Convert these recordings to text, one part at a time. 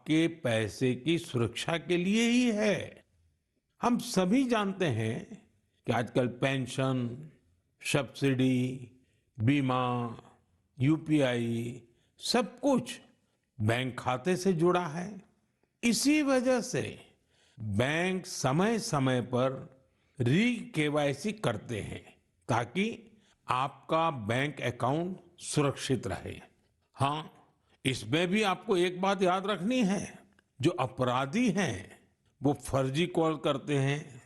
आपके पैसे की सुरक्षा के लिए ही है। हम सभी जानते हैं कि आजकल पेंशन, सब्सिडी, बीमा, यूपीआई सब कुछ बैंक खाते से जुड़ा है। इसी वजह से बैंक समय समय पर री केवाईसी करते हैं ताकि आपका बैंक अकाउंट सुरक्षित रहे। हाँ, इसमें भी आपको एक बात याद रखनी है, जो अपराधी हैं वो फर्जी कॉल करते हैं,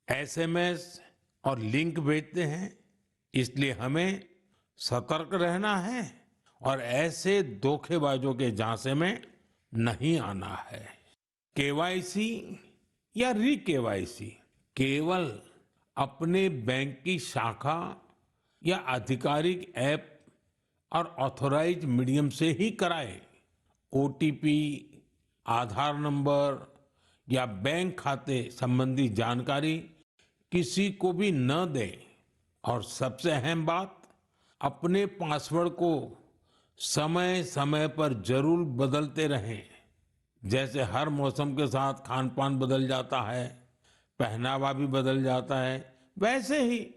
एसएमएस और लिंक भेजते हैं। इसलिए हमें सतर्क रहना है और ऐसे धोखेबाजों के झांसे में नहीं आना है। केवाईसी या री केवाईसी केवल अपने बैंक की शाखा या आधिकारिक ऐप और ऑथराइज्ड मीडियम से ही कराएं। ओटीपी, आधार नंबर या बैंक खाते संबंधी जानकारी किसी को भी न दें। और सबसे अहम बात, अपने पासवर्ड को समय समय पर जरूर बदलते रहें। जैसे हर मौसम के साथ खान पान बदल जाता है, पहनावा भी बदल जाता है, वैसे ही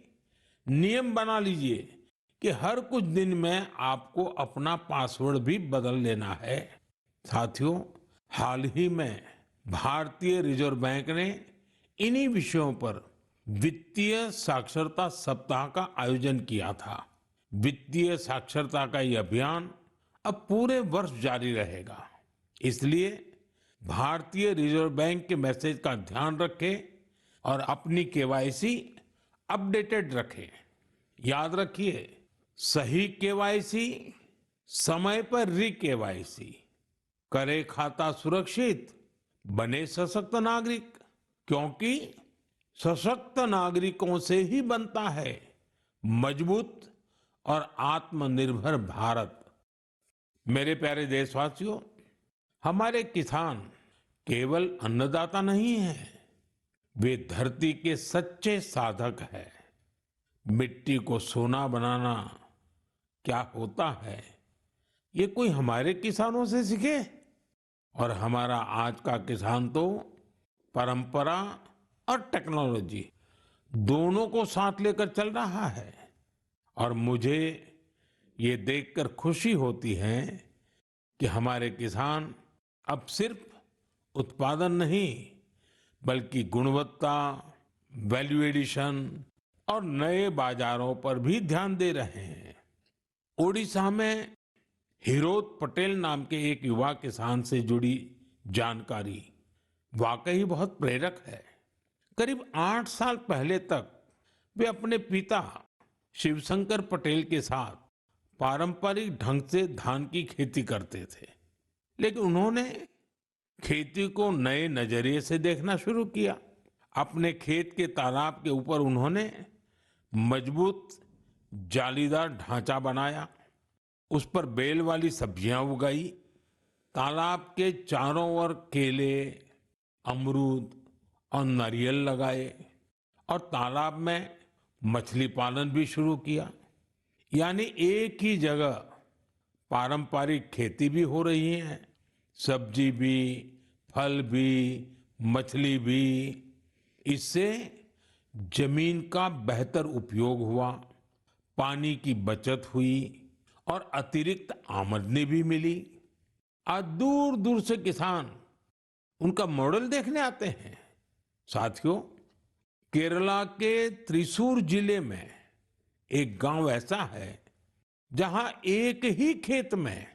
नियम बना लीजिए कि हर कुछ दिन में आपको अपना पासवर्ड भी बदल लेना है। साथियों, हाल ही में भारतीय रिजर्व बैंक ने इन्हीं विषयों पर वित्तीय साक्षरता सप्ताह का आयोजन किया था। वित्तीय साक्षरता का ये अभियान अब पूरे वर्ष जारी रहेगा। इसलिए भारतीय रिजर्व बैंक के मैसेज का ध्यान रखें और अपनी केवाईसी अपडेटेड रखें। याद रखिए, सही केवाईसी, समय पर री केवाईसी, करे खाता सुरक्षित, बने सशक्त नागरिक। क्योंकि सशक्त नागरिकों से ही बनता है मजबूत और आत्मनिर्भर भारत। मेरे प्यारे देशवासियों, हमारे किसान केवल अन्नदाता नहीं हैं, वे धरती के सच्चे साधक हैं। मिट्टी को सोना बनाना क्या होता है, ये कोई हमारे किसानों से सीखे। और हमारा आज का किसान तो परंपरा और टेक्नोलॉजी दोनों को साथ लेकर चल रहा है। और मुझे ये देखकर खुशी होती है कि हमारे किसान अब सिर्फ उत्पादन नहीं, बल्कि गुणवत्ता, वैल्यू एडिशन और नए बाजारों पर भी ध्यान दे रहे हैं। ओडिशा में हिरोत पटेल नाम के एक युवा किसान से जुड़ी जानकारी वाकई बहुत प्रेरक है। करीब 8 साल पहले तक वे अपने पिता शिवशंकर पटेल के साथ पारंपरिक ढंग से धान की खेती करते थे। लेकिन उन्होंने खेती को नए नजरिए से देखना शुरू किया। अपने खेत के तालाब के ऊपर उन्होंने मजबूत जालीदार ढांचा बनाया, उस पर बेल वाली सब्जियां उगाई, तालाब के चारों ओर केले, अमरूद और नारियल लगाए और तालाब में मछली पालन भी शुरू किया। यानी एक ही जगह पारंपरिक खेती भी हो रही है, सब्जी भी, फल भी, मछली भी। इससे जमीन का बेहतर उपयोग हुआ, पानी की बचत हुई और अतिरिक्त आमदनी भी मिली। आज दूर दूर से किसान उनका मॉडल देखने आते हैं। साथियों, केरला के त्रिशूर जिले में एक गांव ऐसा है जहां एक ही खेत में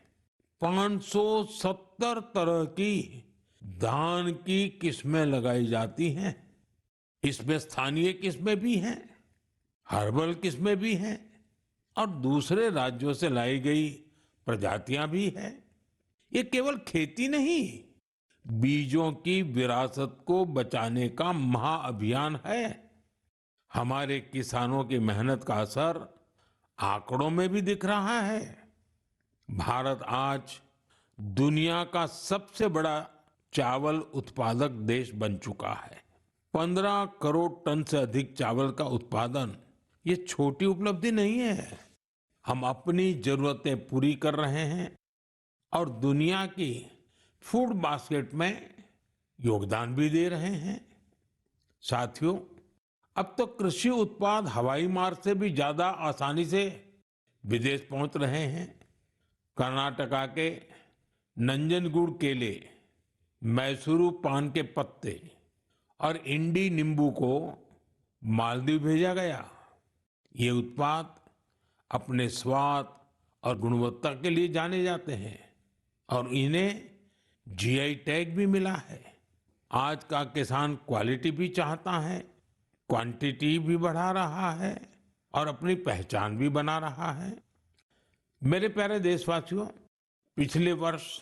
570 तरह की धान की किस्में लगाई जाती हैं। इसमें स्थानीय किस्में भी हैं, हर्बल किस्में भी हैं और दूसरे राज्यों से लाई गई प्रजातियां भी हैं। ये केवल खेती नहीं, बीजों की विरासत को बचाने का महाअभियान है। हमारे किसानों की मेहनत का असर आंकड़ों में भी दिख रहा है। भारत आज दुनिया का सबसे बड़ा चावल उत्पादक देश बन चुका है। 15 करोड़ टन से अधिक चावल का उत्पादन, ये छोटी उपलब्धि नहीं है। हम अपनी जरूरतें पूरी कर रहे हैं और दुनिया की फूड बास्केट में योगदान भी दे रहे हैं। साथियों, अब तो कृषि उत्पाद हवाई मार्ग से भी ज्यादा आसानी से विदेश पहुंच रहे हैं। कर्नाटका के नंजनगुड केले, मैसूरू पान के पत्ते और इंडी नींबू को मालदीव भेजा गया। ये उत्पाद अपने स्वाद और गुणवत्ता के लिए जाने जाते हैं और इन्हें जीआई टैग भी मिला है। आज का किसान क्वालिटी भी चाहता है, क्वांटिटी भी बढ़ा रहा है और अपनी पहचान भी बना रहा है। मेरे प्यारे देशवासियों, पिछले वर्ष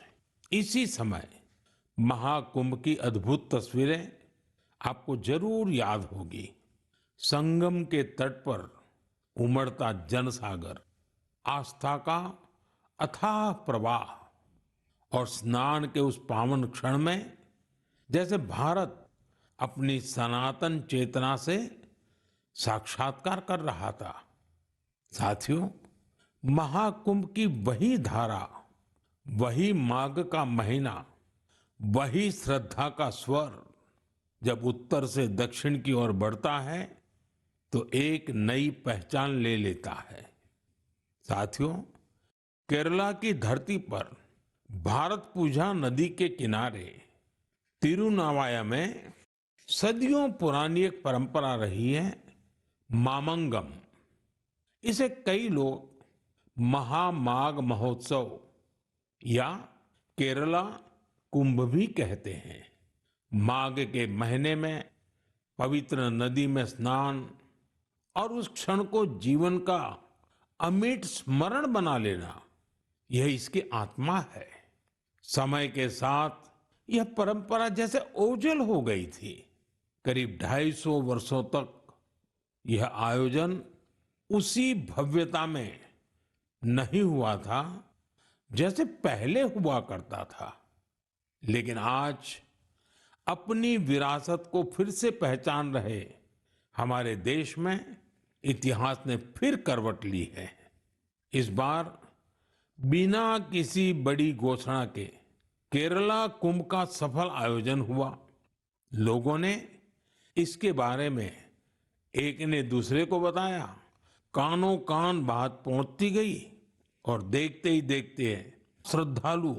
इसी समय महाकुंभ की अद्भुत तस्वीरें आपको जरूर याद होगी। संगम के तट पर उमड़ता जनसागर, आस्था का अथाह प्रवाह और स्नान के उस पावन क्षण में जैसे भारत अपनी सनातन चेतना से साक्षात्कार कर रहा था। साथियों, महाकुंभ की वही धारा, वही माघ का महीना, वही श्रद्धा का स्वर जब उत्तर से दक्षिण की ओर बढ़ता है तो एक नई पहचान ले लेता है। साथियों, केरला की धरती पर भारत पूजा नदी के किनारे तिरुनावाया में सदियों पुरानी एक परंपरा रही है, मामंगम। इसे कई लोग महामाघ महोत्सव या केरला कुंभ भी कहते हैं। माघ के महीने में पवित्र नदी में स्नान और उस क्षण को जीवन का अमिट स्मरण बना लेना, यह इसकी आत्मा है। समय के साथ यह परंपरा जैसे ओझल हो गई थी। करीब 250 वर्षों तक यह आयोजन उसी भव्यता में नहीं हुआ था जैसे पहले हुआ करता था। लेकिन आज अपनी विरासत को फिर से पहचान रहे हमारे देश में इतिहास ने फिर करवट ली है। इस बार बिना किसी बड़ी घोषणा के केरला कुंभ का सफल आयोजन हुआ। लोगों ने इसके बारे में एक ने दूसरे को बताया, कानों कान बात पहुंचती गई और देखते ही देखते श्रद्धालु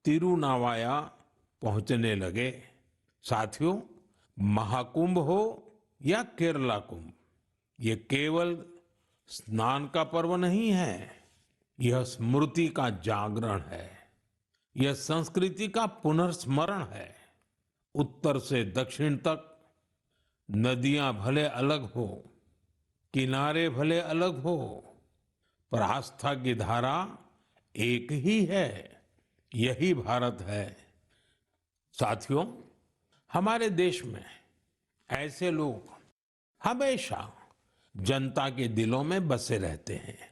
तिरुनावाया पहुंचने लगे। साथियों, महाकुंभ हो या केरला कुंभ, ये केवल स्नान का पर्व नहीं है, यह स्मृति का जागरण है, यह संस्कृति का पुनर्स्मरण है। उत्तर से दक्षिण तक नदियां भले अलग हो, किनारे भले अलग हो, पर आस्था की धारा एक ही है, यही भारत है। साथियों, हमारे देश में ऐसे लोग हमेशा जनता के दिलों में बसे रहते हैं।